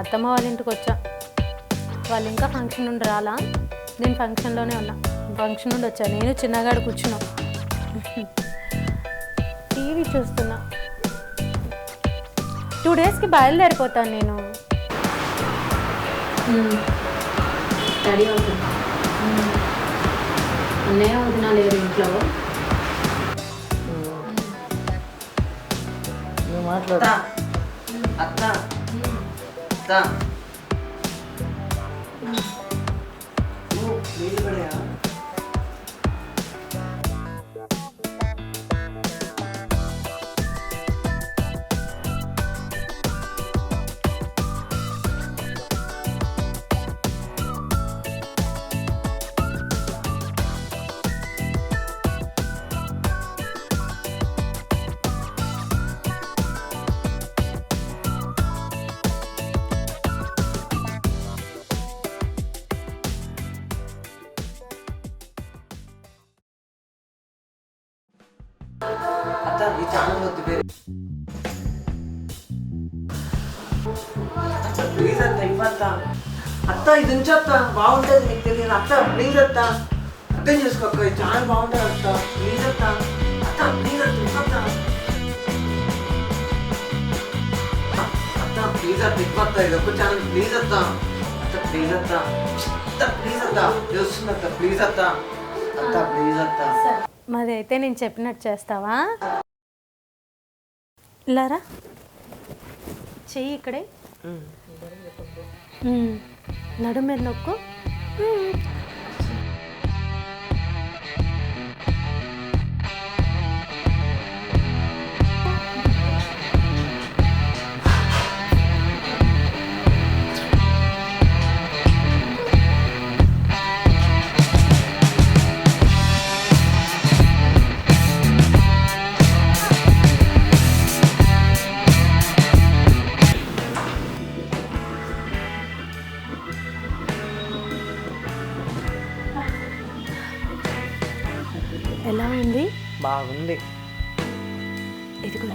అత్తమ్మ వాళ్ళ ఇంటికి వచ్చా. వాళ్ళు ఇంకా ఫంక్షన్ నుండి రాలా, నేను ఫంక్షన్లోనే ఉన్నా. ఫంక్షన్ నుండి వచ్చా, నేను చిన్నగాడు కూర్చున్నా, టీవీ చూస్తున్నా. 2 డేస్కి బయలుదేరిపోతాను నేను. రెడీ అవుతుంది. అన్నయ్య వదినా లేరు ఇంట్లో. మాట్లాడు అత్త అత్త నీళ్ళు పడయా? అత్త ఈ ఛానల్ వద్దు వేరే. అత్త ప్లీజ్ అత్త ఇవ్వత్త. అత్త ఇది ఉంచత్త, బాగుంటుంది, నీకు తెలియదు. అత్త ప్లీజ్ అత్త, అర్థం చేసుకోక్క, ఈ ఛానల్ బాగుంటుంది అత్త. ప్లీజ్ అత్త, అత్త ప్లీజ్ అత్త ఇవ్వత్త. అత్త ప్లీజ్ అత్త ఇవ్వత్త, ఇది ఒక్క ఛానల్ ప్లీజ్ అత్త. అత్త ప్లీజ్ అత్త, అత్త ప్లీజ్ అత్త, చూస్తుంది అత్త ప్లీజ్ అత్త. అత్త ప్లీజ్ అత్త. మరి అయితే నేను చెప్పినట్టు చేస్తావా? ఇలారా, చెయ్యి ఇక్కడే, నడుము మీద నొక్కు. ఎలా ఉంది? బాగుంది. ఇది కూడా